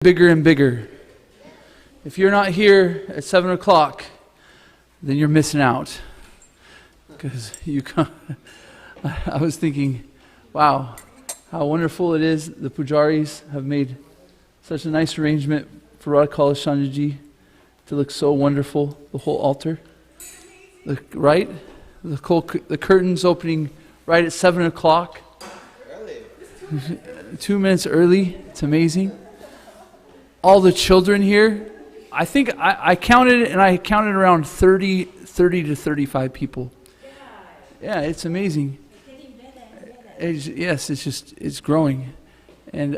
Bigger and bigger. If you're not here at 7 o'clock, then you're missing out. Because I was thinking, wow, how wonderful it is. The pujaris have made such a nice arrangement for Radhakala Shanjaji to look so wonderful, the whole altar. Right? The curtains opening right at 7 o'clock. Early. 2 minutes early. It's amazing. All the children here, I think I counted around 30 to 35 people. Yeah, it's amazing. It's growing. And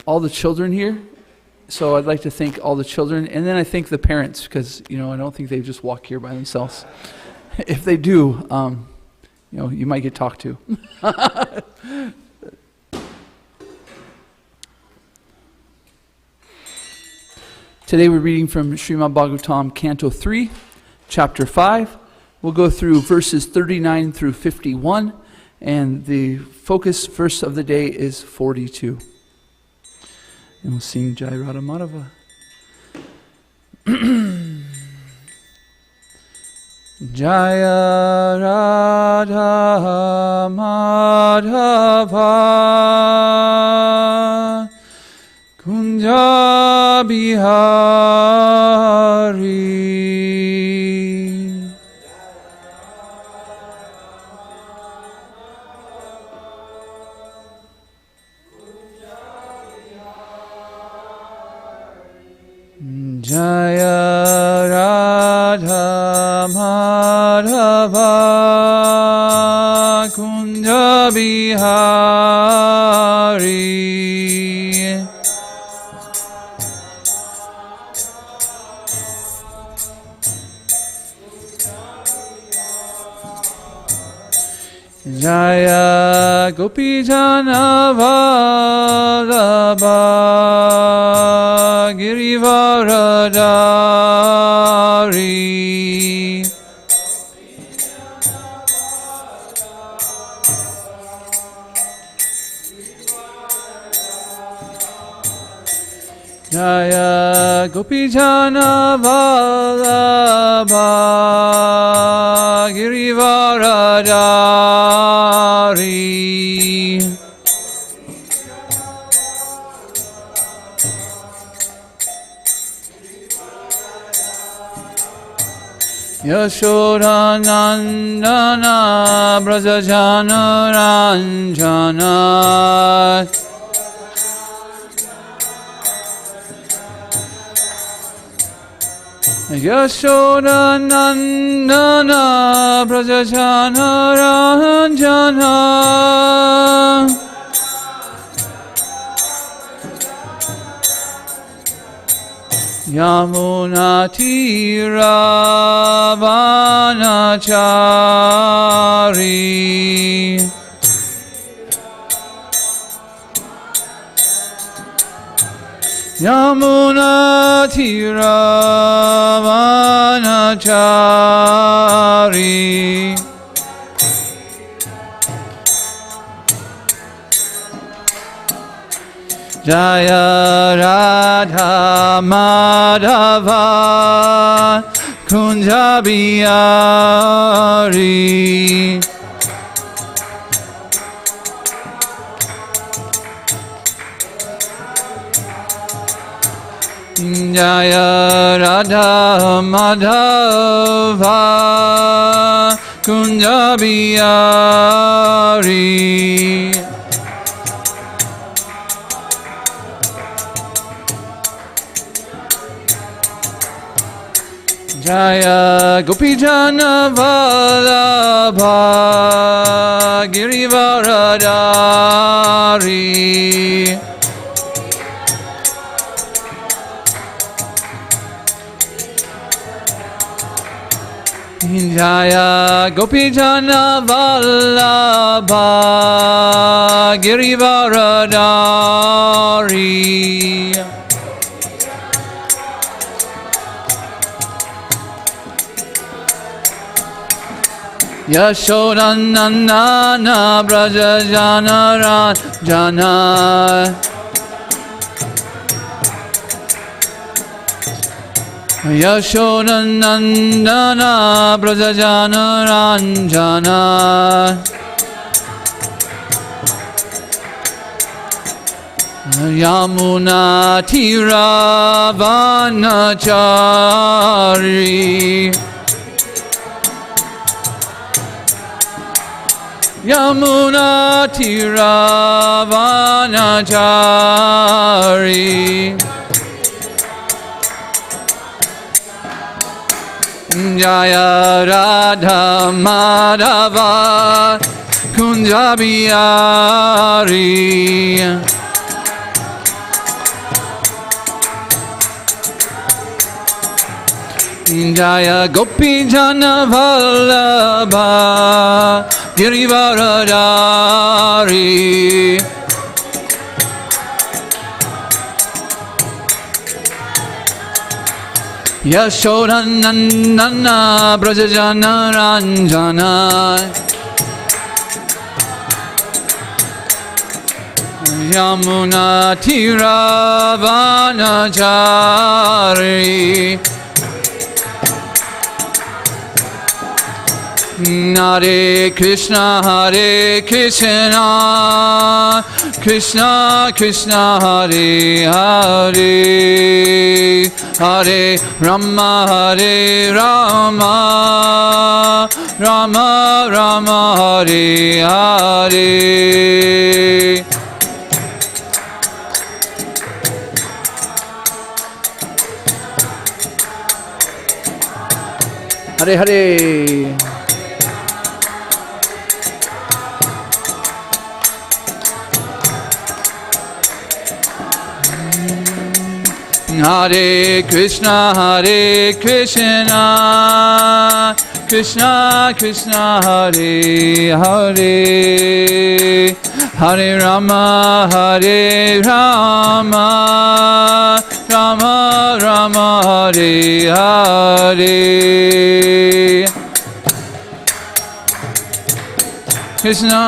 all the children here, so I'd like to thank all the children, and then I thank the parents, because I don't think they just walk here by themselves. If they do, you might get talked to. Today we're reading from Srimad Bhagavatam, Canto 3, Chapter 5. We'll go through verses 39 through 51, and the focus verse of the day is 42. And we'll sing Jai Radha Madhava. Jaya Radha Madhava Kunja Bihari. Jaya Radha Madhava Kunja Bihari. Jaya Gopijana Vallabha Girivaradari. Jaya Gopijana Vallabha Girivaradari. Yashodanandana Brajajana Ranjana. Yashodanandana Brajajana Ranjana. Yamunatira Vanachari. Yamunatira Vanachari. Jaya Radha Madhava Kunja Bihari. Jaya Radha Madhava Kunja Bihari. Jaya Gopijana Vallabha Girivaradari. Jaya Gopijana Vallabha Girivaradari. Yashodanandana Brajajana Ranjana. Yashodanandana Brajajana Ranjana Yamuna Tiravanachari Yamuna Tiravanachari Jaya Radha Madhava Kunjabiyari Jaya Gopi Jana Vallabha Girivaradari Yashodanandana Brajajana Ranjana Yamuna Tiravanachari Hare Krishna Krishna Krishna Hare Hare Hare Rama Rama Rama Hare Hare Hare Hare Hare Krishna Krishna Krishna Hare Hare Hare Rama Rama Rama Hare Hare Krishna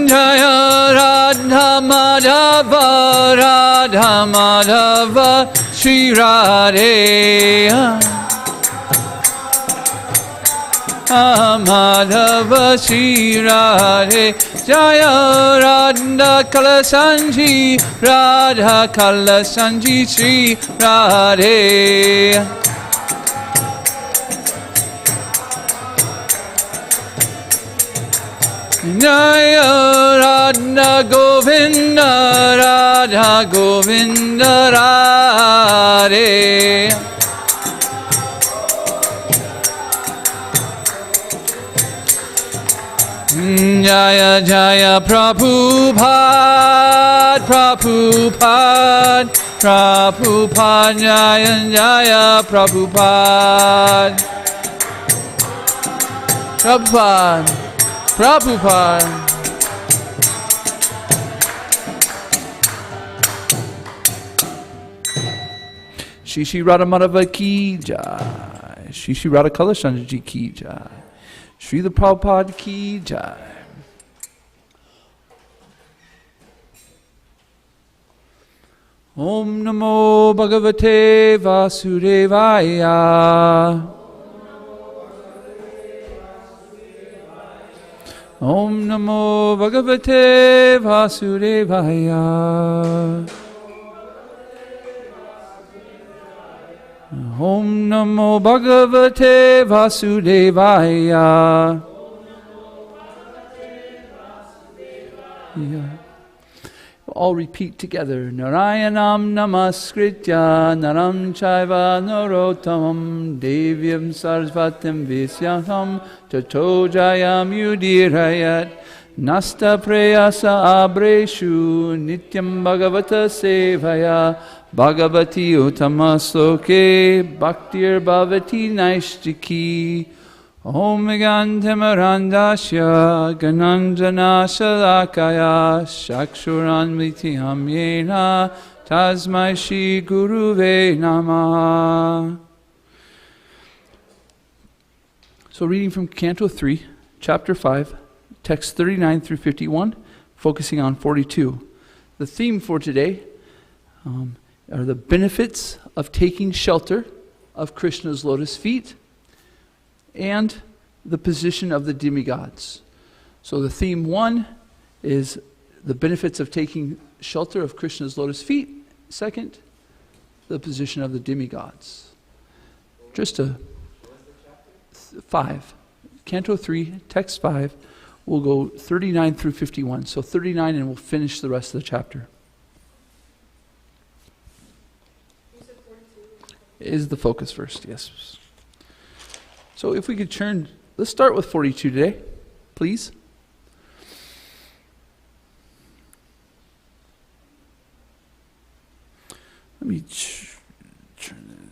Jaya Radha Madhava Shri Radhe Madhava Shri Radhe Jaya Radha Kalasanji Radha Kalasanji Shri Radhe Jaya Radha Govinda Radha Govinda Radhe Jaya Jaya Prabhupada Prabhupada Jaya Jaya Prabhupada Shri Radha Madhava ki jai. Shri Radha Kalashanji ki jai. Shri the Prabhupada ki jai. Om Namo Bhagavate Vasudevaya. Om Namo Bhagavate Vasudevaya. Om Namo Bhagavate Vasudevaya. Yeah. All repeat together. Narayanam namaskritya naram chaiva narottamam devyam sarasvatam visyaham tato jayam yudirayat nasta prayasa abreshu nityam bhagavata sevaya bhagavati uttamasoke bhaktir bhavati naishtiki Om Gantamarandasya Gananjana Shalakaya Shakshuranmitiham Yena Tasmai Shri Guruve Namah. So reading from Canto 3, Chapter 5, text 39 through 51, focusing on 42. The theme for today are the benefits of taking shelter of Krishna's lotus feet and the position of the demigods. So the theme 1 is the benefits of taking shelter of Krishna's lotus feet. Second, the position of the demigods. Just a 5. Canto 3, text 5. We'll go 39 through 51. So 39 and we'll finish the rest of the chapter. Is the focus first, yes. So if we could turn, let's start with 42 today, please. Let me turn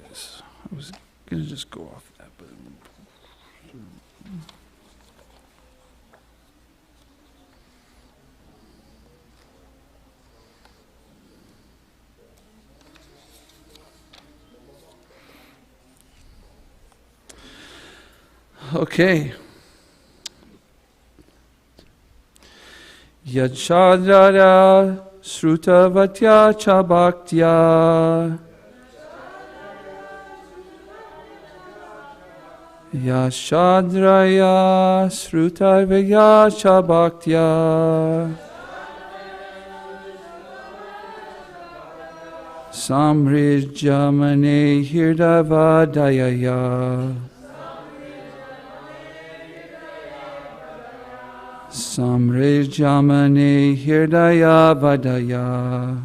this. I was going to just go off that, but... Okay. Yadshadara Srutavatya cha bhaktya Yashadraya Srutavaya cha bhaktya Samrijamane hirdavadayaya Samrijamane hirdaya vadaya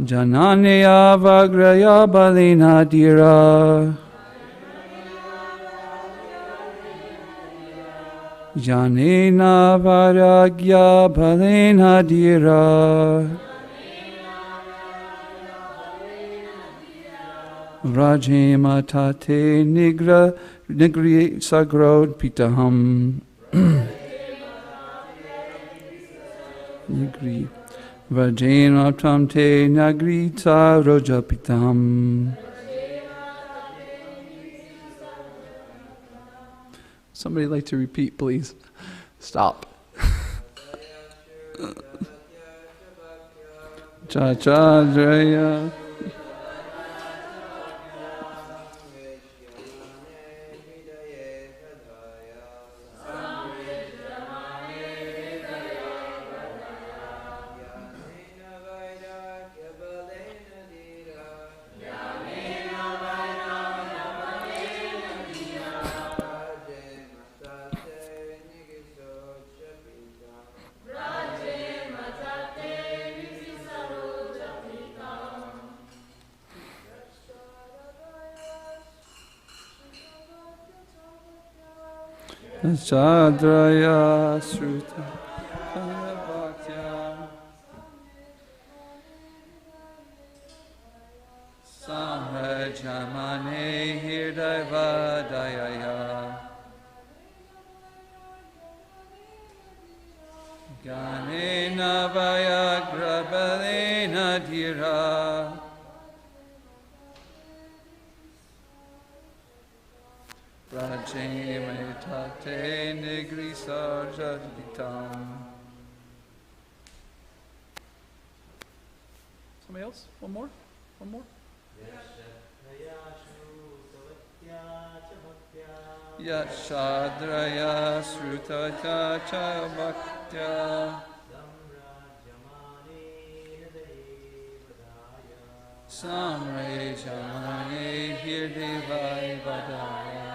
Jananaya vagraya balena dira Janena varagya balena dira Rajema tate nigri sagrod pitaham Nigri Vajena tamte nagrita roja pitaham. Somebody like to repeat, please. Stop. Cha cha jaya. Chadraya Sruta Bhaktya Samrajamane hirdavadayaya Ganena vayagrabalena dhira Rajeme tate nigri sarjaditam. Somebody else? One more? One more? Yashadraya srutata cha bhaktya Samrejamane hirdevai vadaya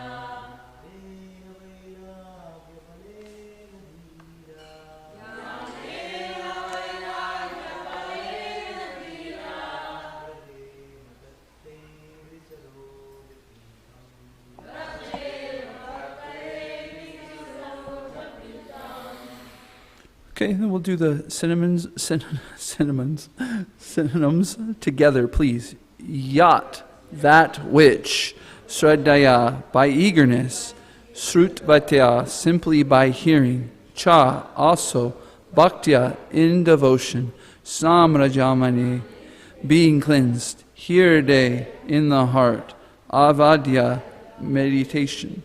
Okay, then we'll do the synonyms together, please. Yat, that which. Shraddhaya, by eagerness. Srutvatya, simply by hearing. Cha, also. Bhaktya, in devotion. Samrajamane, being cleansed. Hirde in the heart, avadya meditation,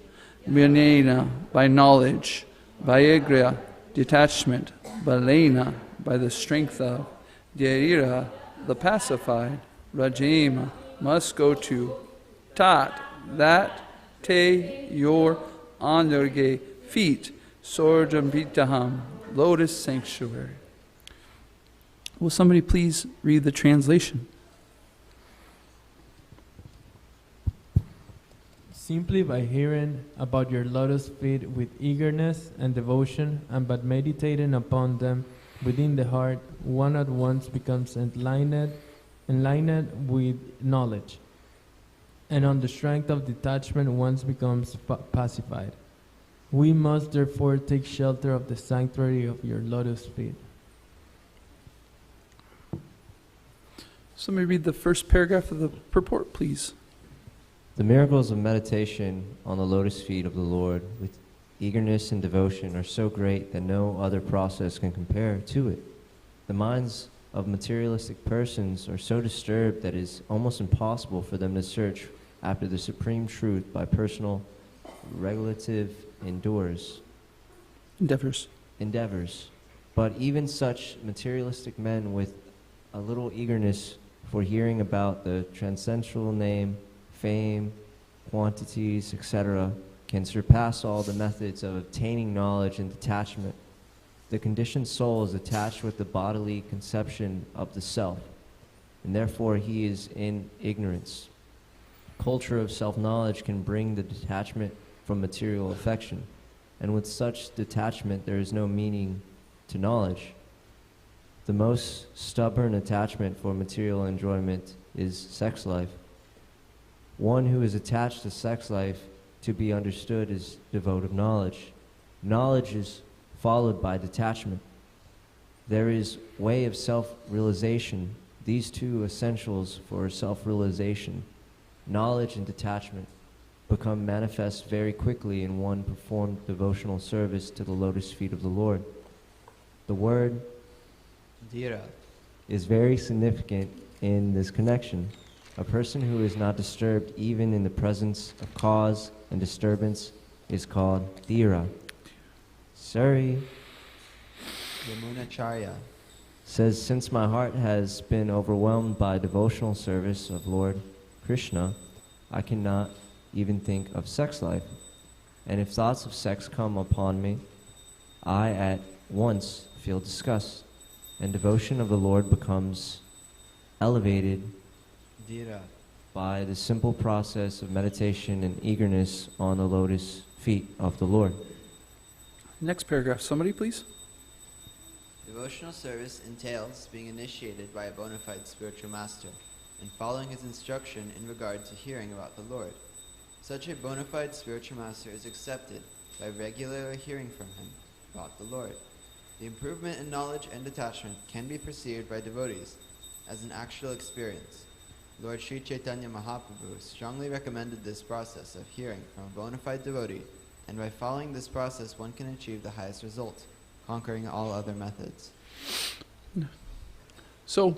vinena by knowledge, vaigra detachment, balena by the strength of, dharira the pacified, rajema must go to, tat that, te your honorge feet, sordambitaham lotus sanctuary. Will somebody please read the translation? Simply by hearing about your lotus feet with eagerness and devotion, and by meditating upon them within the heart, one at once becomes enlightened with knowledge. And on the strength of detachment, one becomes pacified. We must therefore take shelter of the sanctuary of your lotus feet. Somebody read the first paragraph of the purport, please. The miracles of meditation on the lotus feet of the Lord with eagerness and devotion are so great that no other process can compare to it. The minds of materialistic persons are so disturbed that it is almost impossible for them to search after the supreme truth by personal regulative endeavors. But even such materialistic men with a little eagerness for hearing about the transcendental name, fame, quantities, etc., can surpass all the methods of obtaining knowledge and detachment. The conditioned soul is attached with the bodily conception of the self, and therefore he is in ignorance. Culture of self-knowledge can bring the detachment from material affection, and with such detachment there is no meaning to knowledge. The most stubborn attachment for material enjoyment is sex life. One who is attached to sex life, to be understood, is devoid of knowledge. Knowledge is followed by detachment. There is way of self-realization, these two essentials for self-realization, knowledge and detachment, become manifest very quickly in one performed devotional service to the lotus feet of the Lord. The word Dhira is very significant in this connection. A person who is not disturbed even in the presence of cause and disturbance is called Dhira. Suri Yamunacharya says, since my heart has been overwhelmed by devotional service of Lord Krishna, I cannot even think of sex life. And if thoughts of sex come upon me, I at once feel disgust, and devotion of the Lord becomes elevated Dhira by the simple process of meditation and eagerness on the lotus feet of the Lord. Next paragraph, somebody please. Devotional service entails being initiated by a bona fide spiritual master and following his instruction in regard to hearing about the Lord. Such a bona fide spiritual master is accepted by regularly hearing from him about the Lord. The improvement in knowledge and detachment can be perceived by devotees as an actual experience. Lord Sri Chaitanya Mahaprabhu strongly recommended this process of hearing from a bona fide devotee, and by following this process one can achieve the highest result, conquering all other methods. So,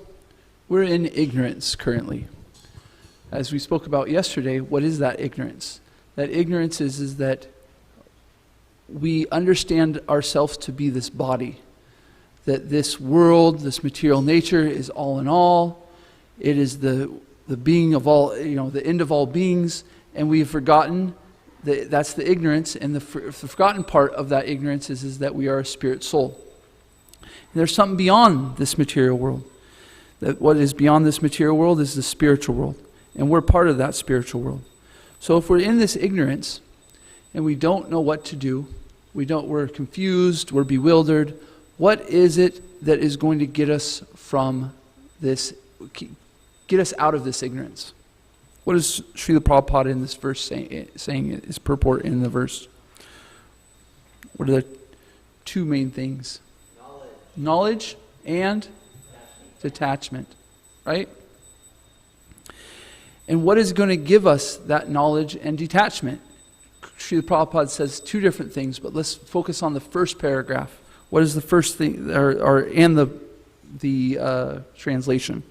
we're in ignorance currently. As we spoke about yesterday, what is that ignorance? That ignorance is that we understand ourselves to be this body, that this world, this material nature is all in all. It is the being of all, the end of all beings, and we have forgotten that that's the ignorance, and the forgotten part of that ignorance is that we are a spirit soul. And there's something beyond this material world. That what is beyond this material world is the spiritual world, and we're part of that spiritual world. So if we're in this ignorance, and we don't know what to do, we're confused, we're bewildered, what is it that is going to get us from this, get us out of this ignorance? What is Srila Prabhupada in this verse saying his purport in the verse? What are the two main things? Knowledge and detachment, right? And what is going to give us that knowledge and detachment? Srila Prabhupada says two different things, but let's focus on the first paragraph. What is the first thing, and the translation?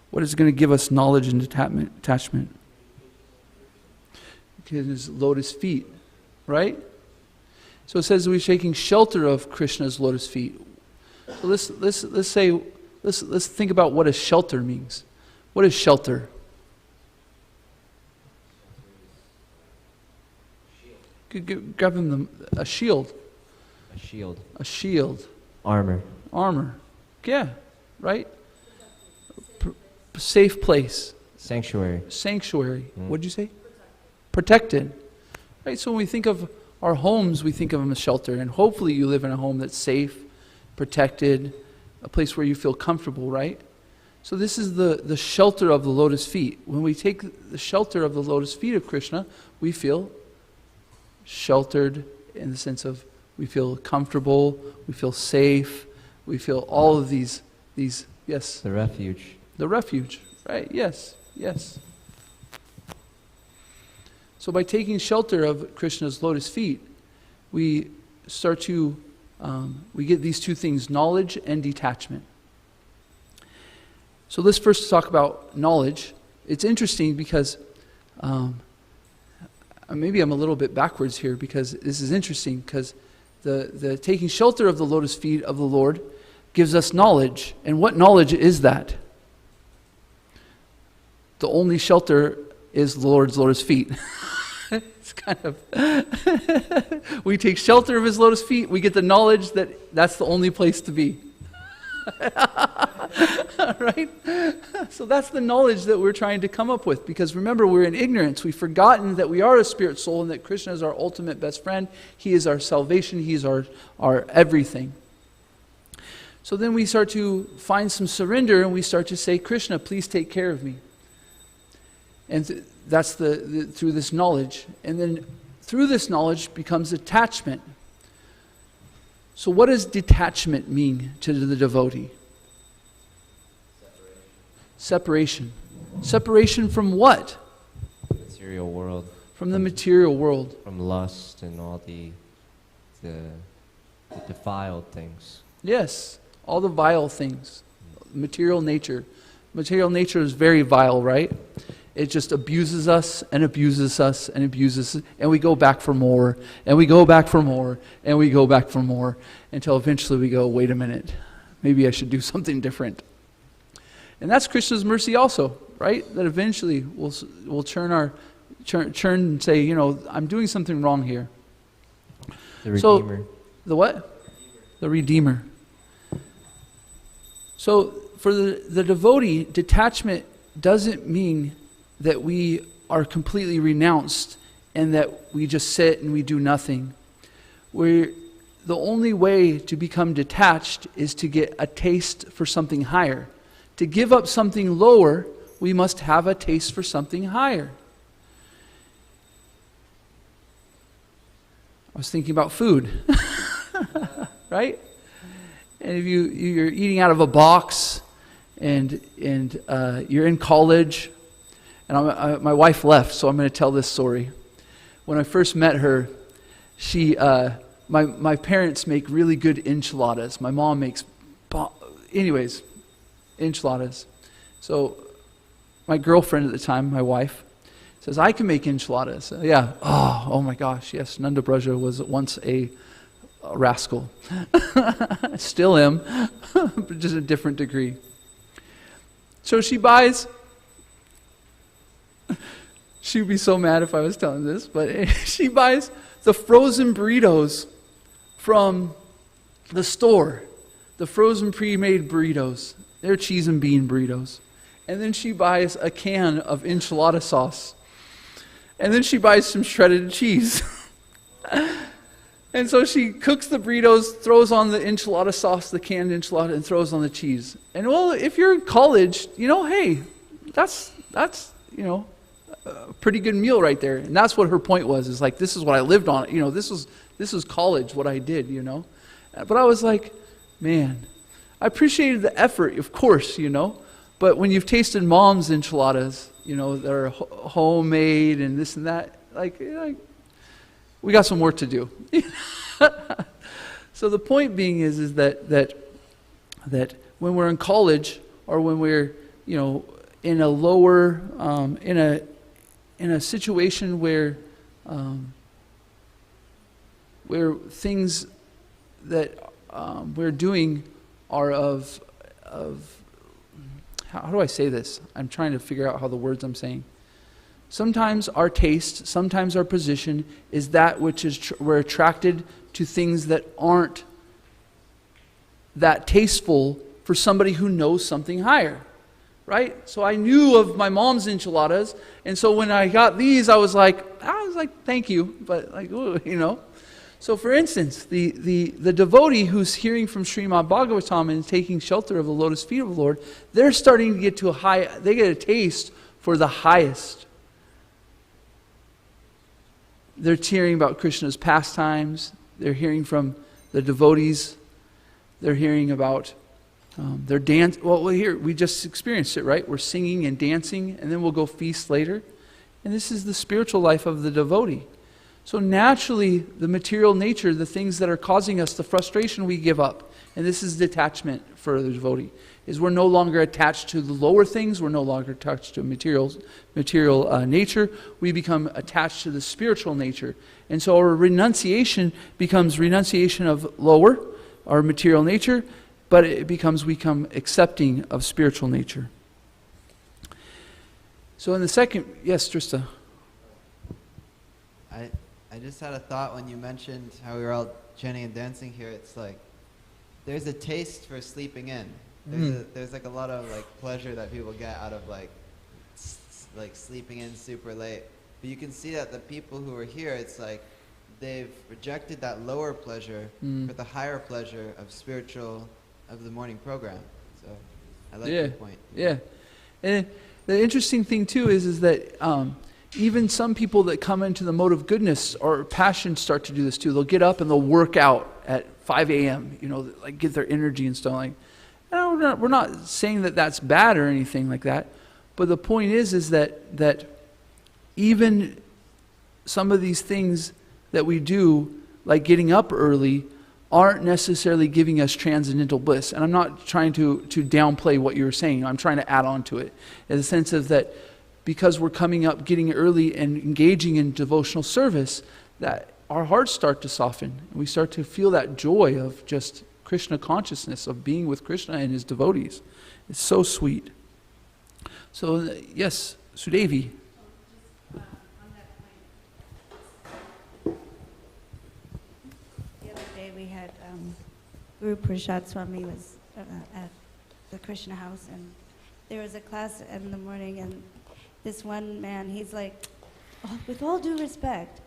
What is going to give us knowledge and attachment? His lotus feet, right? So it says we're taking shelter of Krishna's lotus feet. So let's think about what a shelter means. What is shelter? Grab him a shield. A shield. A shield. Armor. Armor. Yeah, right? Safe place. Sanctuary. Sanctuary. What'd you say? Protected. Right? So when we think of our homes, we think of them as shelter. And hopefully you live in a home that's safe, protected, a place where you feel comfortable, right? So this is the shelter of the lotus feet. When we take the shelter of the lotus feet of Krishna, we feel sheltered in the sense of we feel comfortable, we feel safe, we feel all of these, yes. The refuge. The refuge, right? Yes, yes. So by taking shelter of Krishna's lotus feet, we start to, we get these two things, knowledge and detachment. So let's first talk about knowledge. It's interesting because, maybe I'm a little bit backwards here because this is interesting because the taking shelter of the lotus feet of the Lord gives us knowledge. And what knowledge is that? The only shelter is the Lord's lotus feet. It's kind of, we take shelter of his lotus feet, we get the knowledge that that's the only place to be. Right? So that's the knowledge that we're trying to come up with, because remember, we're in ignorance. We've forgotten that we are a spirit soul and that Krishna is our ultimate best friend. He is our salvation. He is our everything. So then we start to find some surrender and we start to say, Krishna, please take care of me. And that's through this knowledge. And then through this knowledge becomes attachment. So what does detachment mean to the devotee? Separation. Separation from what? Material world. From the material world. From lust and all the defiled things. Yes, all the vile things. Material nature. Material nature is very vile, right? It just abuses us and abuses us and abuses us, and we go back for more, and we go back for more, and we go back for more, until eventually we go, wait a minute, maybe I should do something different. And that's Krishna's mercy also, right? That eventually we'll turn and say, you know, I'm doing something wrong here. The Redeemer. So, the what? The Redeemer. So for the devotee, detachment doesn't mean that we are completely renounced and that we just sit and we do nothing. The only way to become detached is to get a taste for something higher. To give up something lower, we must have a taste for something higher. I was thinking about food, right? And if you're eating out of a box and you're in college, and my wife left, so I'm going to tell this story. When I first met her, my parents make really good enchiladas. My mom makes, enchiladas. So my girlfriend at the time, my wife, says, I can make enchiladas. Yeah. Oh my gosh, yes. Nanda braja was once a rascal. Still am, but just a different degree. So she buys... She would be so mad if I was telling this, but she buys the frozen burritos from the store. The frozen pre-made burritos. They're cheese and bean burritos. And then she buys a can of enchilada sauce. And then she buys some shredded cheese. And so she cooks the burritos, throws on the enchilada sauce, the canned enchilada, and throws on the cheese. And well, if you're in college, hey, that's a pretty good meal right there. And that's what her point was, is like, this is what I lived on. This was college, what I did, But I was like, man, I appreciated the effort, of course, but when you've tasted mom's enchiladas, that are homemade and this and that, we got some work to do. So the point being is that when we're in college, or when we're, in a lower, in a situation where things that we're doing are of how do I say this? I'm trying to figure out how the words I'm saying. Sometimes our taste, sometimes our position is that which is we're attracted to things that aren't that tasteful for somebody who knows something higher, right? So I knew of my mom's enchiladas, and so when I got these, I was like, thank you, but like, ooh, you know. So for instance, the devotee who's hearing from Srimad Bhagavatam and taking shelter of the lotus feet of the Lord, they're starting to get to they get a taste for the highest. They're hearing about Krishna's pastimes. They're hearing from the devotees. They're hearing about their dance. Well, here, we just experienced it, right? We're singing and dancing, and then we'll go feast later. And this is the spiritual life of the devotee. So naturally, the material nature, the things that are causing us the frustration, we give up. And this is detachment for the devotee. Is we're no longer attached to the lower things. We're no longer attached to material nature. We become attached to the spiritual nature. And so our renunciation becomes renunciation of lower, our material nature, but it becomes we become accepting of spiritual nature. So in the second, yes, Trista. I just had a thought when you mentioned how we were all chanting and dancing here. It's like there's a taste for sleeping in. There's like a lot of like pleasure that people get out of like sleeping in super late. But you can see that the people who are here, it's like they've rejected that lower pleasure for the higher pleasure of the morning program. So I like your point. Yeah. And the interesting thing too is that even some people that come into the mode of goodness or passion start to do this too. They'll get up and they'll work out at 5 a.m., like get their energy and stuff. Like, we're not saying that that's bad or anything like that. But the point is that even some of these things that we do, like getting up early, aren't necessarily giving us transcendental bliss. And I'm not trying to downplay what you're saying. I'm trying to add on to it in the sense of that because we're coming up, getting early and engaging in devotional service, that our hearts start to soften. And we start to feel that joy of just Krishna consciousness, of being with Krishna and his devotees. It's so sweet. So, yes, Sudevi. On that point, the other day we had Guru Prashad Swami was at the Krishna house, and there was a class in the morning, and this one man, he's like, with all due respect,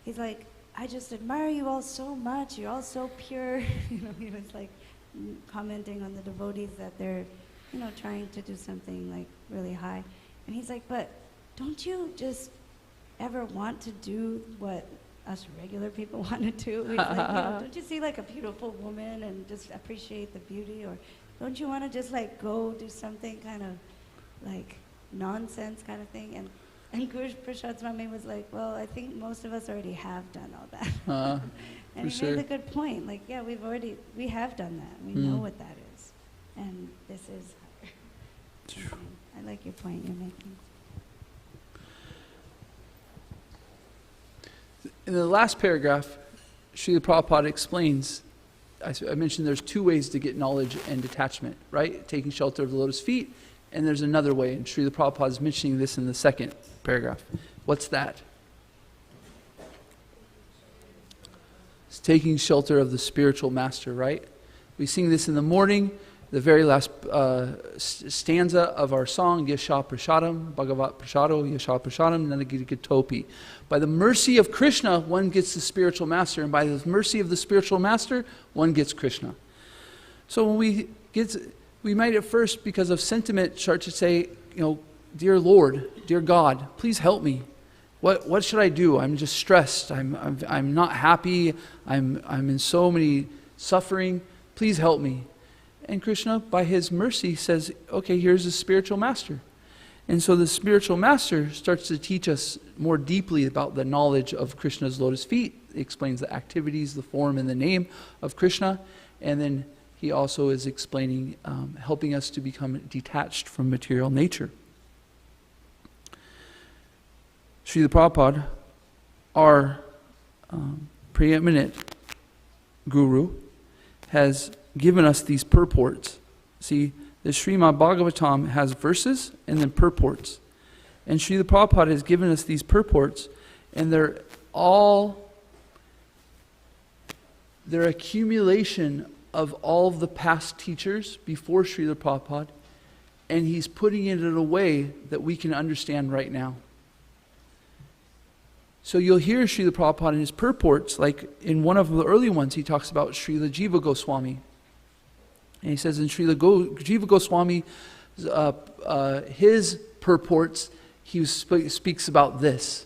he's like, I just admire you all so much. You're all so pure. He was like commenting on the devotees that they're, trying to do something like really high. And he's like, but don't you just ever want to do what us regular people want to do? He's like, don't you see like a beautiful woman and just appreciate the beauty? Or don't you want to just like go do something kind of like nonsense kind of thing? And Guru Prashad Swami was like, well, I think most of us already have done all that. And he made a good point. Like, yeah, we have done that. We know what that is. And this is higher. I like your point you're making. In the last paragraph, Srila Prabhupada explains, I mentioned there's two ways to get knowledge and detachment, right? Taking shelter of the lotus feet, and there's another way, and Srila Prabhupada is mentioning this in the second paragraph. What's that? It's taking shelter of the spiritual master, right? We sing this in the morning, the very last stanza of our song, Yasha Prasadam, Bhagavat Prasado, Yasha Prasadam, Nanagitatopi. By the mercy of Krishna, one gets the spiritual master, and by the mercy of the spiritual master, one gets Krishna. So when we might at first, because of sentiment, start to say, dear Lord, dear God, please help me. What should I do? I'm just stressed. I'm not happy. I'm in so many suffering. Please help me. And Krishna, by his mercy, says, okay, here's the spiritual master. And so the spiritual master starts to teach us more deeply about the knowledge of Krishna's lotus feet. He explains the activities, the form, and the name of Krishna. And then he also is explaining, helping us to become detached from material nature. Srila Prabhupada, our preeminent guru, has given us these purports. See, the Srimad Bhagavatam has verses and then purports. And Srila Prabhupada has given us these purports, and they're accumulation of all of the past teachers before Srila Prabhupada, and he's putting it in a way that we can understand right now. So you'll hear Srila Prabhupada in his purports, like in one of the early ones, he talks about Srila Jiva Goswami. And he says in Srila Jiva Goswami, his purports, he speaks about this.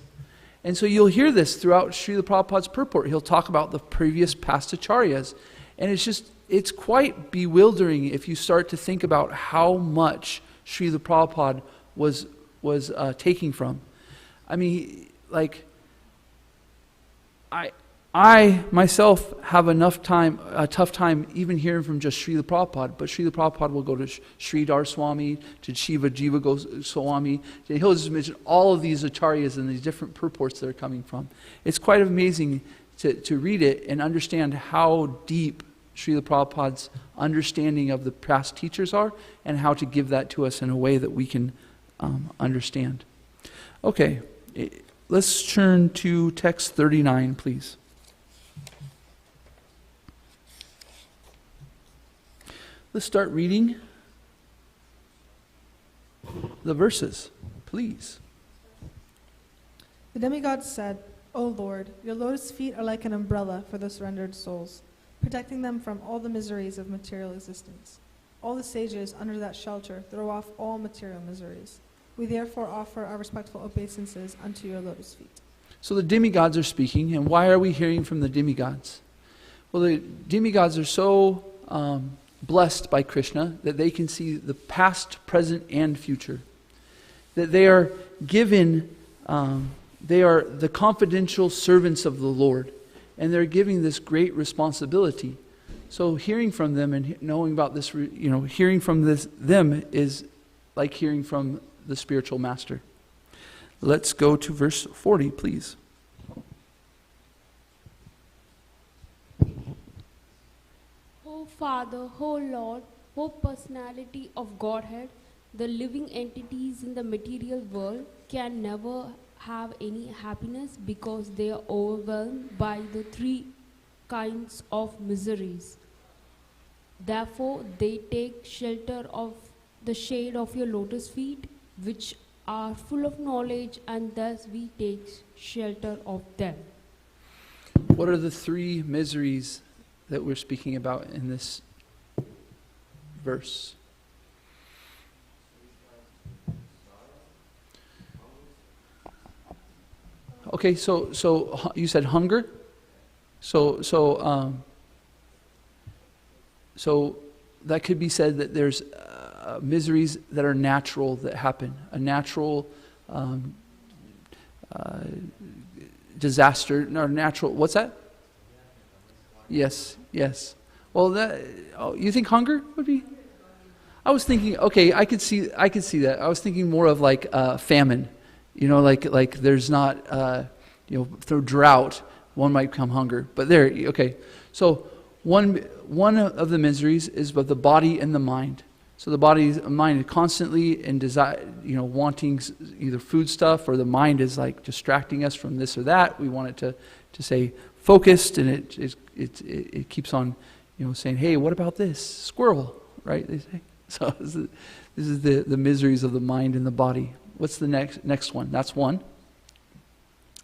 And so you'll hear this throughout Srila Prabhupada's purport. He'll talk about the previous past acharyas. And it's quite bewildering if you start to think about how much Srila Prabhupada was taking from. I mean, like, I myself have a tough time even hearing from just Srila Prabhupada, but Srila Prabhupada will go to Sridhar Swami, to Shiva Jiva Goswami, and he'll just mention all of these acharyas and these different purports that are coming from. It's quite amazing to read it and understand how deep Srila Prabhupada's understanding of the past teachers are, and how to give that to us in a way that we can understand. Okay, let's turn to text 39, please. Let's start reading the verses, please. The demigod said, O Lord, your lotus feet are like an umbrella for the surrendered souls, protecting them from all the miseries of material existence. All the sages under that shelter throw off all material miseries. We therefore offer our respectful obeisances unto your lotus feet. So the demigods are speaking, and why are we hearing from the demigods? Well, the demigods are so blessed by Krishna that they can see the past, present, and future. That they are given, they are the confidential servants of the Lord, and they're giving this great responsibility. So hearing from them and knowing about this, hearing from them is like hearing from the spiritual master. Let's go to verse 40, please. O Father, O Lord, O personality of Godhead, the living entities in the material world can never have any happiness because they are overwhelmed by the three kinds of miseries. Therefore, they take shelter of the shade of your lotus feet, which are full of knowledge, and thus we take shelter of them. What are the three miseries that we're speaking about in this verse? Okay, so you said hunger. So that could be said that there's miseries that are natural that happen. A natural disaster, or natural. What's that? Yes. Well, you think hunger would be? I was thinking. Okay, I could see that. I was thinking more of like famine. Like there's not, through drought, one might come hunger. But there, okay. So one of the miseries is with the body and the mind. So the body and mind is constantly in desire, wanting either food stuff, or the mind is like distracting us from this or that. We want it to stay focused, and it keeps on, saying, hey, what about this? Squirrel, right? They say. So this is the miseries of the mind and the body. What's the next one? That's one.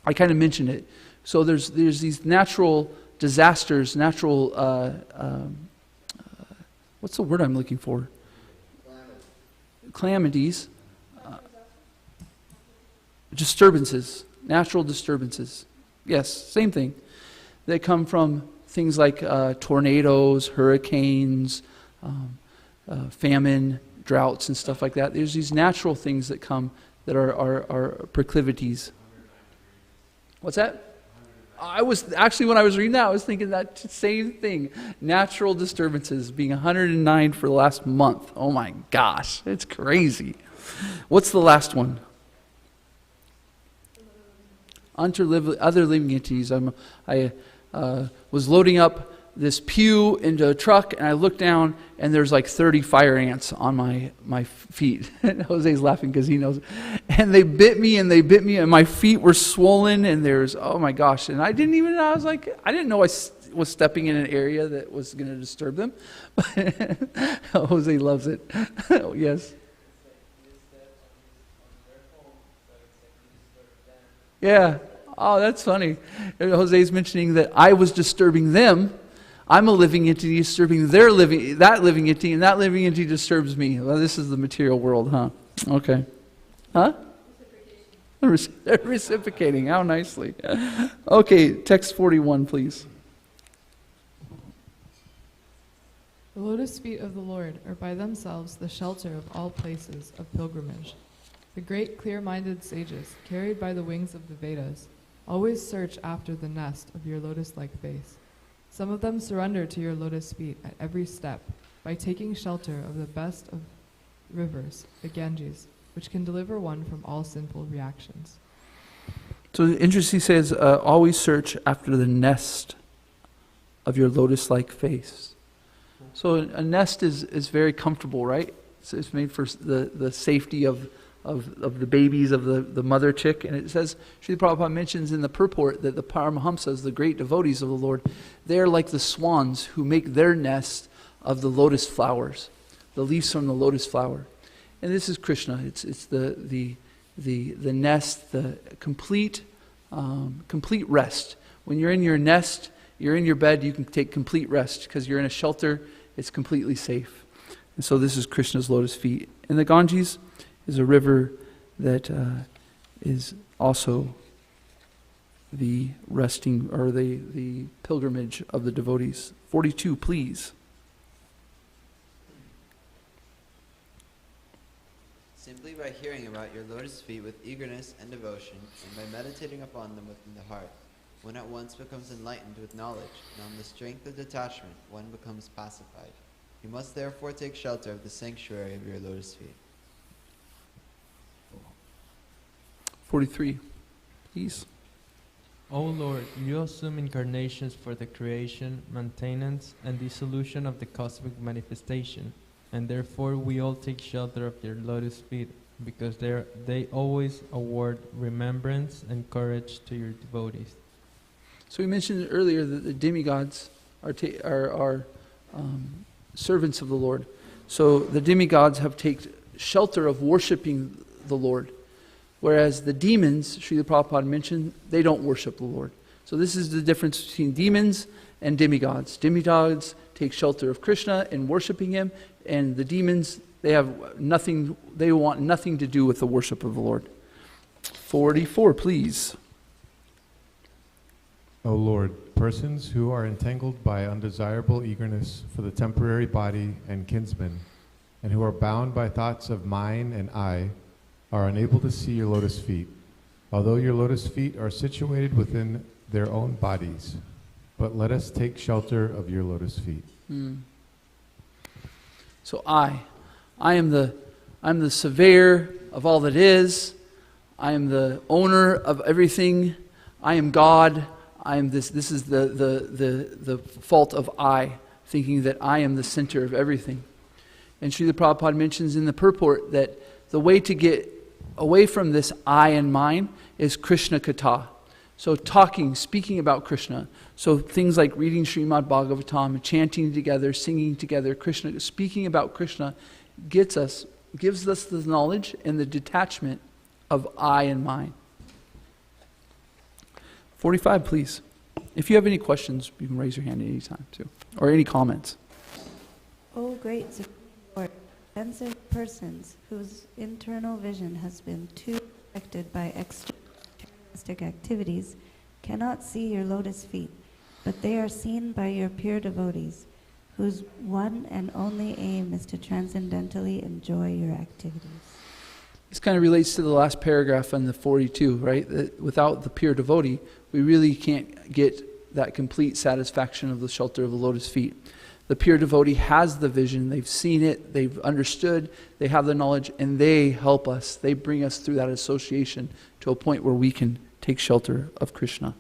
I kind of mentioned it. So there's these natural disasters, natural, what's the word I'm looking for? Calamities. Disturbances, natural disturbances. Yes, same thing. They come from things like tornadoes, hurricanes, famine, droughts, and stuff like that. There's these natural things that come that are proclivities. What's that? I was actually, when I was reading that, I was thinking that same thing. Natural disturbances, being 109 for the last month. Oh my gosh, it's crazy. What's the last one? other living entities. I was loading up this pew into a truck, and I looked down, and there's like 30 fire ants on my feet. And Jose's laughing because he knows. And they bit me, and my feet were swollen, and there's, oh my gosh. And I didn't know I was stepping in an area that was going to disturb them. Jose loves it. Yes. Yeah. Oh, that's funny. Jose's mentioning that I was disturbing them. I'm a living entity disturbing that living entity, and that living entity disturbs me. Well, this is the material world, huh? Okay. Huh? They're reciprocating. How nicely. Okay, text 41, please. The lotus feet of the Lord are by themselves the shelter of all places of pilgrimage. The great clear-minded sages, carried by the wings of the Vedas, always search after the nest of your lotus-like face. Some of them surrender to your lotus feet at every step by taking shelter of the best of rivers, the Ganges, which can deliver one from all sinful reactions. So interesting, he says, always search after the nest of your lotus-like face. So a nest is very comfortable, right? It's made for the safety of the babies of the mother chick. And it says, Srila Prabhupada mentions in the purport that the Paramahamsas, the great devotees of the Lord, they're like the swans who make their nest of the lotus flowers, the leaves from the lotus flower. And this is Krishna. It's the nest, the complete rest. When you're in your nest, you're in your bed, you can take complete rest because you're in a shelter. It's completely safe. And so this is Krishna's lotus feet. And the Ganges is a river that is also the resting or the pilgrimage of the devotees. 42, please. Simply by hearing about your lotus feet with eagerness and devotion, and by meditating upon them within the heart, one at once becomes enlightened with knowledge, and on the strength of detachment, one becomes pacified. You must therefore take shelter of the sanctuary of your lotus feet. 43, please. O Lord, you assume incarnations for the creation, maintenance, and dissolution of the cosmic manifestation, and therefore we all take shelter of your lotus feet, because they always award remembrance and courage to your devotees. So we mentioned earlier that the demigods are servants of the Lord. So the demigods have taken shelter of worshiping the Lord. Whereas the demons, Srila Prabhupada mentioned, they don't worship the Lord. So this is the difference between demons and demigods. Demigods take shelter of Krishna in worshiping Him, and the demons, they want nothing to do with the worship of the Lord. 44, please. O Lord, persons who are entangled by undesirable eagerness for the temporary body and kinsmen, and who are bound by thoughts of mine and I, are unable to see your lotus feet, although your lotus feet are situated within their own bodies. But let us take shelter of your lotus feet. So I am the surveyor of all that is. I am the owner of everything. I am God. I am this. This is the fault of I, thinking that I am the center of everything. And Srila Prabhupada mentions in the purport that the way to get away from this I and mine is Krishna Katha. So speaking about Krishna. So things like reading Srimad Bhagavatam, chanting together, singing together, Krishna, speaking about Krishna gives us the knowledge and the detachment of I and mine. 45, please. If you have any questions, you can raise your hand at any time too. Or any comments. O great Lord, sensitive persons whose internal vision has been too affected by externalistic activities cannot see your lotus feet, but they are seen by your pure devotees, whose one and only aim is to transcendentally enjoy your activities. This kind of relates to the last paragraph on the 42, right? That without the pure devotee, we really can't get that complete satisfaction of the shelter of the lotus feet. The pure devotee has the vision, they've seen it, they've understood, they have the knowledge, and they help us. They bring us through that association to a point where we can take shelter of Krishna.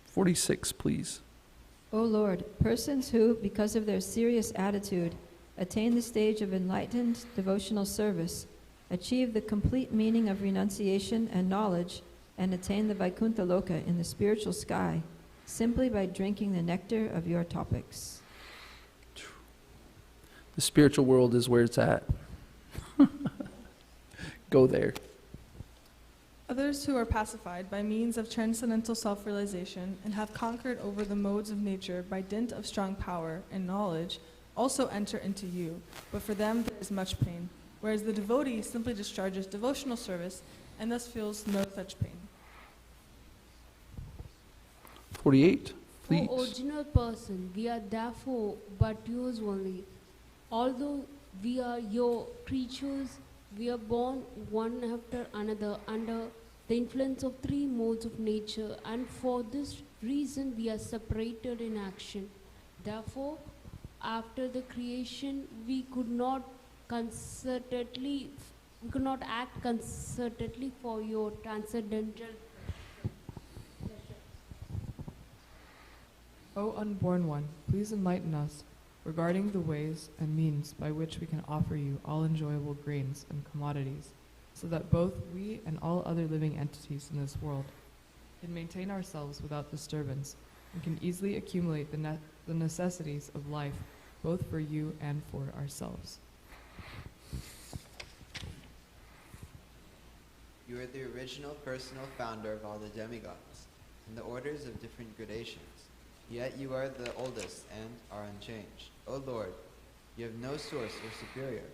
"46, please. O Lord, persons who, because of their serious attitude, attain the stage of enlightened devotional service, achieve the complete meaning of renunciation and knowledge, and attain the Vaikuntha Loka in the spiritual sky, simply by drinking the nectar of your topics." The spiritual world is where it's at. Go there. Others who are pacified by means of transcendental self-realization and have conquered over the modes of nature by dint of strong power and knowledge also enter into you, but for them there is much pain, whereas the devotee simply discharges devotional service and thus feels no such pain. 48, please. O original person, we are therefore but yours only. Although we are your creatures, we are born one after another under the influence of three modes of nature, and for this reason we are separated in action. Therefore, after the creation, we could not act concertedly for your transcendental. O unborn one, please enlighten us regarding the ways and means by which we can offer you all enjoyable grains and commodities, so that both we and all other living entities in this world can maintain ourselves without disturbance and can easily accumulate the necessities of life, both for you and for ourselves. You are the original personal founder of all the demigods, and the orders of different gradations. Yet you are the oldest and are unchanged. O Lord, you have no source or superior.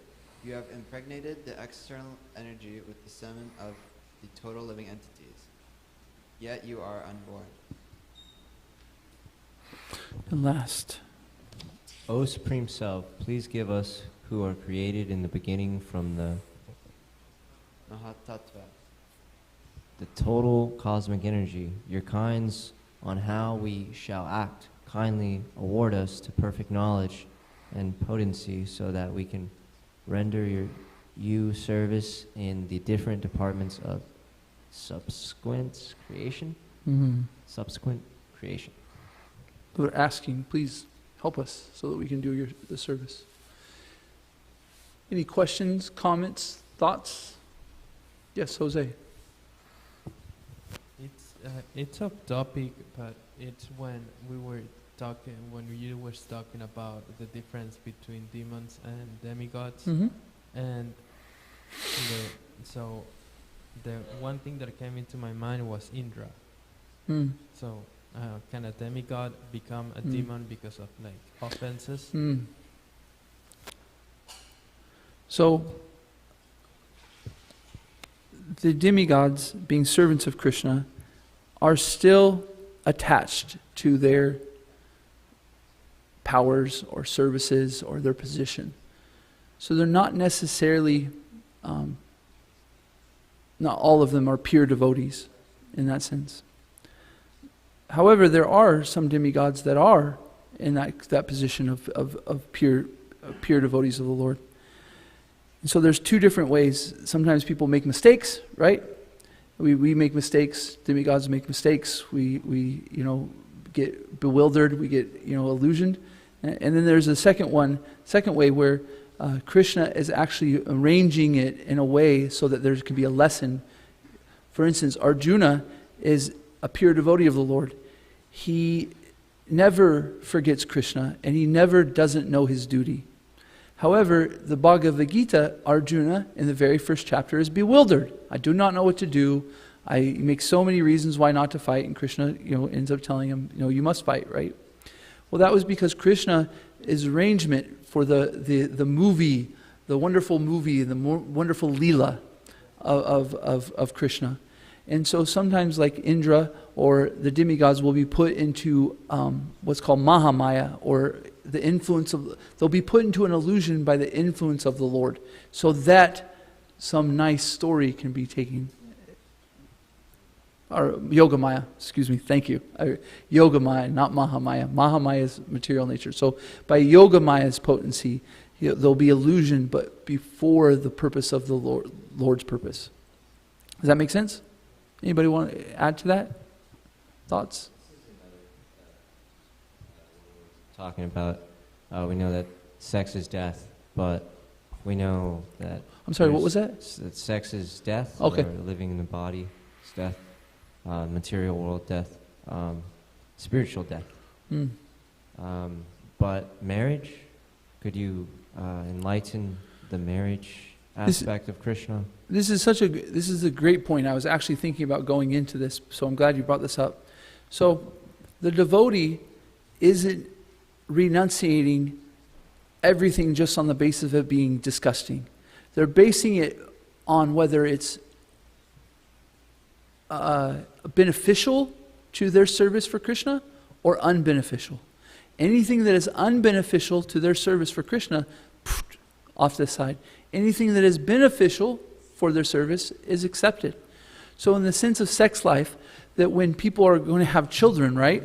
You have impregnated the external energy with the semen of the total living entities. Yet you are unborn. And last. O Supreme Self, please give us, who are created in the beginning from the Mahatattva, the total cosmic energy, your kinds on how we shall act. Kindly award us to perfect knowledge and potency so that we can render you service in the different departments of subsequent creation. Subsequent creation. We're asking, please help us so that we can do the service. Any questions, comments, thoughts? Yes, Jose. It's off topic, but it's when you were talking about the difference between demons and demigods, and the one thing that came into my mind was Indra. So can a demigod become a demon because of like offenses? So the demigods, being servants of Krishna, are still attached to their powers or services or their position. So they're not necessarily, not all of them are pure devotees in that sense. However, there are some demigods that are in that position of pure devotees of the Lord. And so there's two different ways. Sometimes people make mistakes, right? We make mistakes. Demigods make mistakes. We get bewildered. We get illusioned. And then there's a second way where Krishna is actually arranging it in a way so that there can be a lesson. For instance, Arjuna is a pure devotee of the Lord. He never forgets Krishna, and he never doesn't know his duty. However, the Bhagavad Gita, Arjuna, in the very first chapter, is bewildered. I do not know what to do. I make so many reasons why not to fight, and Krishna, ends up telling him, you must fight, right? Well, that was because Krishna is arrangement for the movie, the wonderful movie, the wonderful Leela of Krishna. And so sometimes like Indra or the demigods will be put into what's called Mahamaya, or the influence they'll be put into an illusion by the influence of the Lord, so that some nice story can be taken. Or Yogamaya, excuse me, thank you. Yogamaya, not Mahamaya. Mahamaya is material nature. So by Yogamaya's potency, There'll be illusion, but before the purpose of the Lord's purpose. Does that make sense? Anybody want to add to that? Thoughts? Talking about, we know that sex is death, but we know that... I'm sorry, what was that? That sex is death, okay. or living in the body is death, material world death, spiritual death. Mm. But marriage, could you enlighten the marriage aspect of Krishna? This is a great point. I was actually thinking about going into this, so I'm glad you brought this up. So the devotee isn't renunciating everything just on the basis of it being disgusting. They're basing it on whether it's beneficial to their service for Krishna or unbeneficial. Anything that is unbeneficial to their service for Krishna, off to the side. Anything that is beneficial for their service is accepted. So in the sense of sex life, that when people are going to have children, right?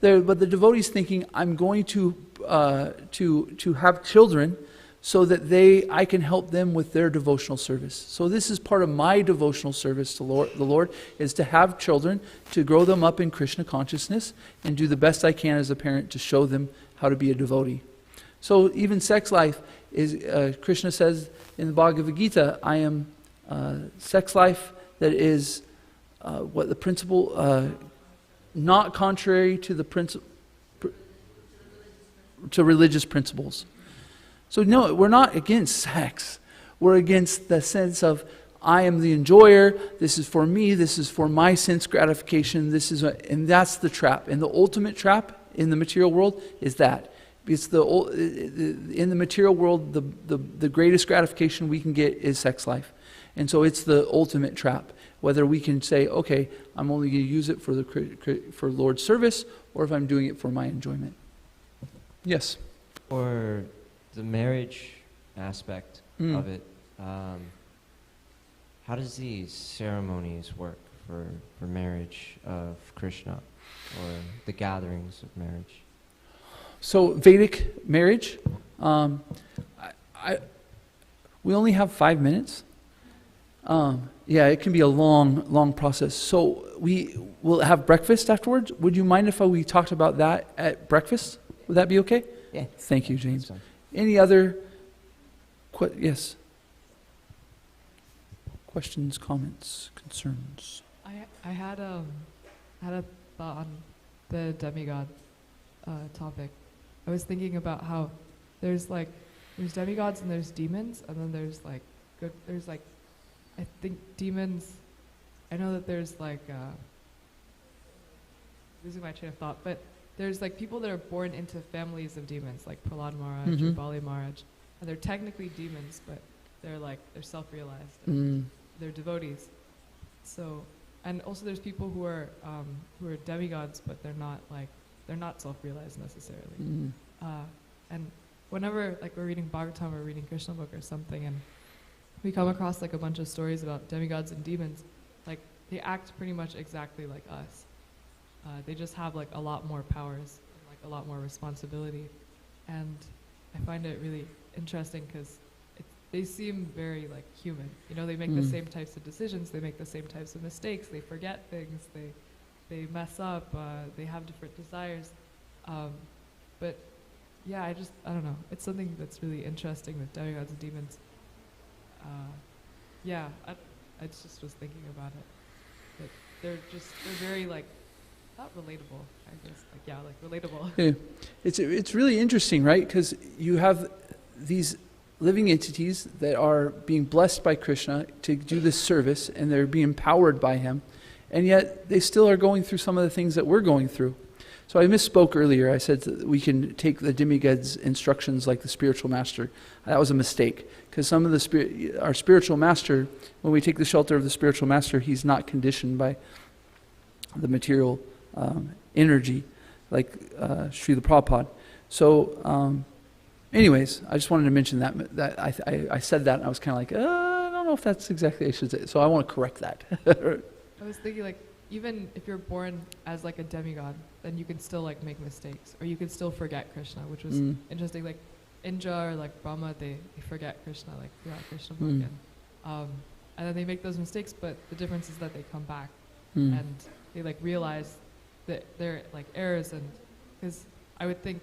But the devotee is thinking, I'm going to have children so that I can help them with their devotional service. So this is part of my devotional service to the Lord, is to have children, to grow them up in Krishna consciousness, and do the best I can as a parent to show them how to be a devotee. So even sex life is, Krishna says in the Bhagavad Gita, I am sex life that is what the principle, not contrary to the to religious principles. So no, we're not against sex. We're against the sense of, I am the enjoyer, this is for me, this is for my sense gratification, and that's the trap. And the ultimate trap in the material world is that. It's in the material world, the greatest gratification we can get is sex life. And so it's the ultimate trap. Whether we can say, okay, I'm only going to use it for Lord's service, or if I'm doing it for my enjoyment. Yes? For the marriage aspect of it, how does these ceremonies work for marriage of Krishna, or the gatherings of marriage? So Vedic marriage, we only have 5 minutes. Yeah, it can be a long process. So we will have breakfast afterwards. Would you mind if we talked about that at breakfast? Would that be okay? Yeah. Thank you, James. Any other yes? Questions, comments, concerns? I had a thought on the demigod topic. I was thinking about how there's demigods and there's demons, and then there's I think demons. I know that there's losing my train of thought, but there's people that are born into families of demons, like Prahlad Maharaj or Bali Maharaj, and they're technically demons, but they're self-realized. They're devotees. So, and also there's people who are demigods, but they're not self-realized necessarily. And whenever we're reading Bhagavatam or reading Krishna book or something, and we come across a bunch of stories about demigods and demons, they act pretty much exactly like us. They just have a lot more powers and a lot more responsibility. And I find it really interesting because they seem very human. They make the same types of decisions, they make the same types of mistakes, they forget things, they mess up, they have different desires. But yeah, I don't know. It's something that's really interesting with demigods and demons. Yeah, I just was thinking about it. That they're very not relatable, I guess. Relatable. Yeah. It's really interesting, right? Because you have these living entities that are being blessed by Krishna to do this service, and they're being empowered by him, and yet they still are going through some of the things that we're going through. So I misspoke earlier. I said that we can take the demigod's instructions like the spiritual master. That was a mistake, because some of our spiritual master, when we take the shelter of the spiritual master, he's not conditioned by the material energy, like Srila Prabhupada. So, anyways, I just wanted to mention that I said that, and I was kind of I don't know if that's exactly what I should say. So I want to correct that. I was thinking even if you're born as a demigod, then you can still make mistakes, or you can still forget Krishna, which was interesting. Indra or like Brahma, they forget Krishna, like throughout Krishna book, Mm. and then they make those mistakes. But the difference is that they come back Mm. and they like realize that they're like errors, and because I would think,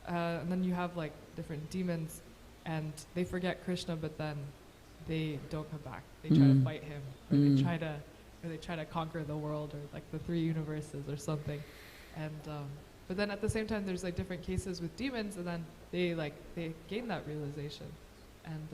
and then you have like different demons, and they forget Krishna, but then they don't come back. They try to Mm. fight him, or Mm. they try to conquer the world, or like the 3 universes or something. And but then at the same time, there's like different cases with demons, and then they gain that realization. And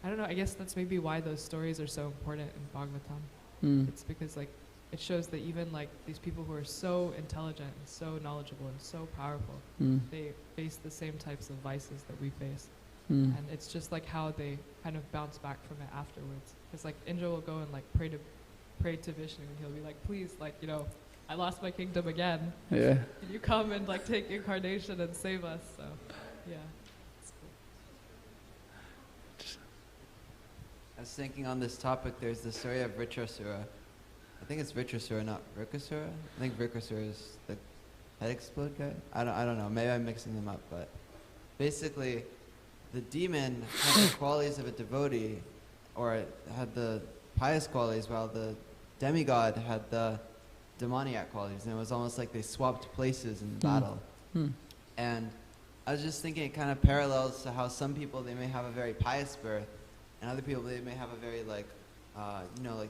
I don't know. I guess that's maybe why those stories are so important in Bhagavatam. Mm. It's because like it shows that even like these people who are so intelligent and so knowledgeable and so powerful, Mm. they face the same types of vices that we face. Mm. And it's just like how they kind of bounce back from it afterwards. Because like Indra will go and like pray to Vishnu, and he'll be like, please, like, you know, I lost my kingdom again. Yeah. Can you come and like take incarnation and save us? So yeah. It's cool. I was thinking on this topic, there's the story of Vritrasura. I think it's Vritrasura, not Vrikasura. I think Vrikasura is the head explode guy. I don't know. Maybe I'm mixing them up, but basically, the demon had the qualities of a devotee, or had the pious qualities, while the demigod had the demoniac qualities, and it was almost like they swapped places in the battle. Mm. And I was just thinking, it kind of parallels to how some people, they may have a very pious birth, and other people, they may have a very like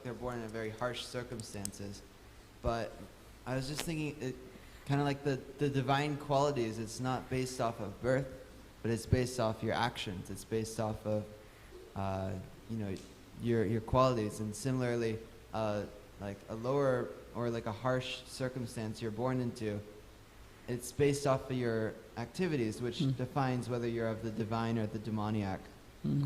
they're born in a very harsh circumstances. But I was just thinking, it kind of like the divine qualities, it's not based off of birth, but it's based off your actions. It's based off of your qualities. And similarly, like a lower or like a harsh circumstance you're born into, it's based off of your activities, which defines whether you're of the divine or the demoniac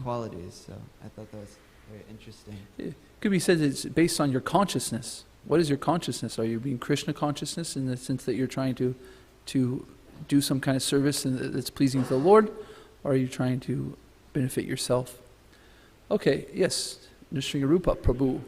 qualities. So I thought that was very interesting. It could be said it's based on your consciousness. What is your consciousness? Are you being Krishna consciousness in the sense that you're trying to do some kind of service that's pleasing to the Lord, or are you trying to benefit yourself? Okay, yes, Nishri Rupa Prabhu.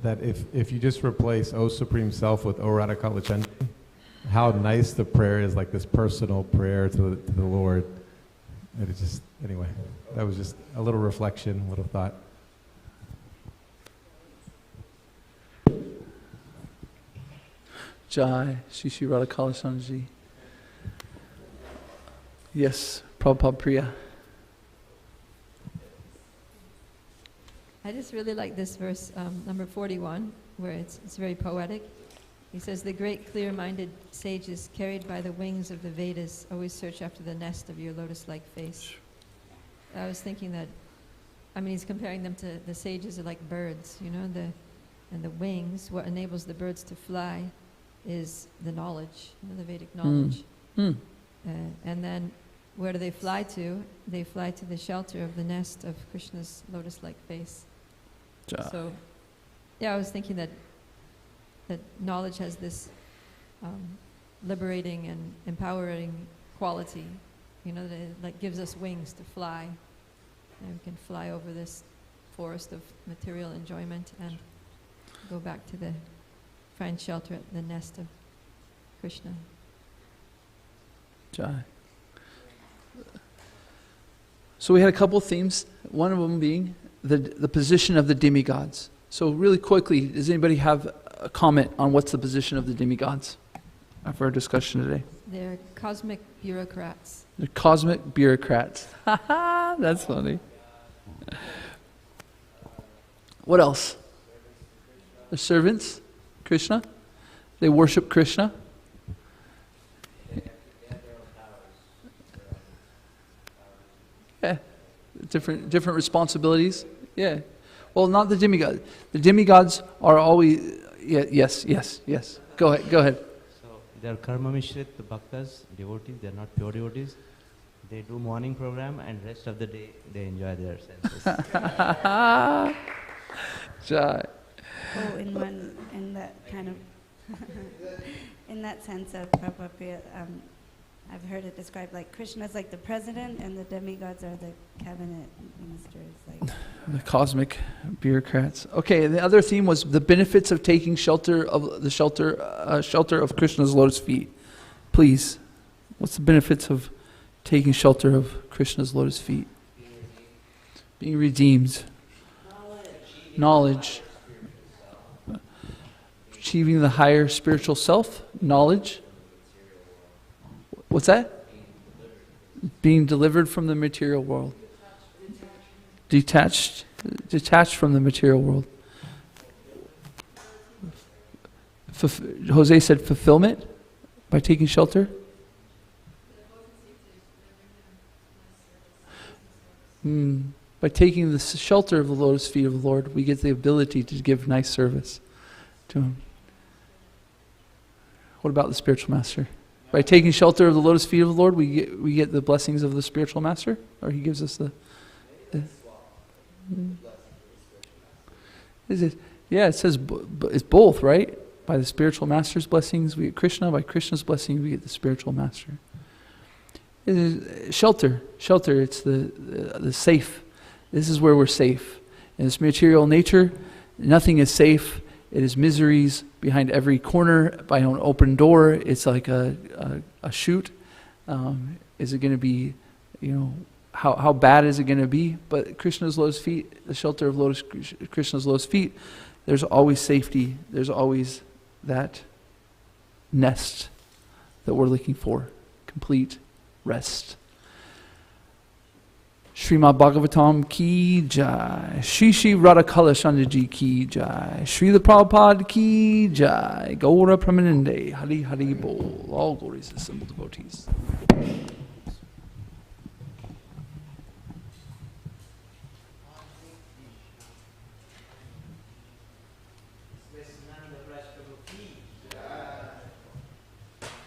That if you just replace O Supreme Self with O Radhakala Chandra, how nice the prayer is, like this personal prayer to the Lord. And it just, anyway, that was just a little reflection, a little thought. Jai, Shishi Radhakala Sanji. Yes, Prabhupada Priya. I just really like this verse, number 41, where it's very poetic. He says, the great clear-minded sages carried by the wings of the Vedas always search after the nest of your lotus-like face. I was thinking that, he's comparing them to the sages are like birds, and the wings, what enables the birds to fly is the knowledge, the Vedic knowledge. And then where do they fly to? They fly to the shelter of the nest of Krishna's lotus-like face. So, I was thinking that knowledge has this liberating and empowering quality, that it gives us wings to fly. And we can fly over this forest of material enjoyment and go back to find shelter at the nest of Krishna. Jai. So we had a couple themes, one of them being the position of the demigods. So really quickly, does anybody have a comment on what's the position of the demigods for our discussion today? They're cosmic bureaucrats. They're cosmic bureaucrats. That's funny. What else? They're servants, Krishna. They worship Krishna. Yeah, different responsibilities. Yeah. Well, not the demigod. The demigods are always. Yes. Go ahead. So they are karma mishrit, the bhaktas, devotees. They are not pure devotees. They do morning program, and rest of the day they enjoy their senses. Jai. Oh, in that kind of, in that sense of Prabhupada, I've heard it described like Krishna's like the president and the demigods are the cabinet ministers. Like The cosmic bureaucrats. Okay, and the other theme was the benefits of taking shelter of shelter of Krishna's lotus feet. Please, what's the benefits of taking shelter of Krishna's lotus feet? Being redeemed. Knowledge. Achieving the higher spiritual self. Knowledge. What's that? Being delivered from the material world. Detached from the material world. Jose said fulfillment by taking shelter. By taking the shelter of the lotus feet of the Lord, we get the ability to give nice service to Him. What about the spiritual master? By taking shelter of the lotus feet of the Lord, we get the blessings of the spiritual master, or He gives us the Is it? Yeah, it says it's both, right? By the spiritual master's blessings, we get Krishna. By Krishna's blessing, we get the spiritual master. It is shelter. It's the safe. This is where we're safe. In this material nature, nothing is safe. It is miseries behind every corner, by an open door. It's like a chute. Is it going to be, how bad is it going to be? But Krishna's lotus feet, the shelter of Krishna's lotus feet, there's always safety. There's always that nest that we're looking for. Complete rest. Srimad Bhagavatam ki jai. Shri Shri Radha Kalashandaji ki jai. Srila Prabhupada ki jai. Gaura Pramanande. Hari Hari Bol. All glories to simple devotees.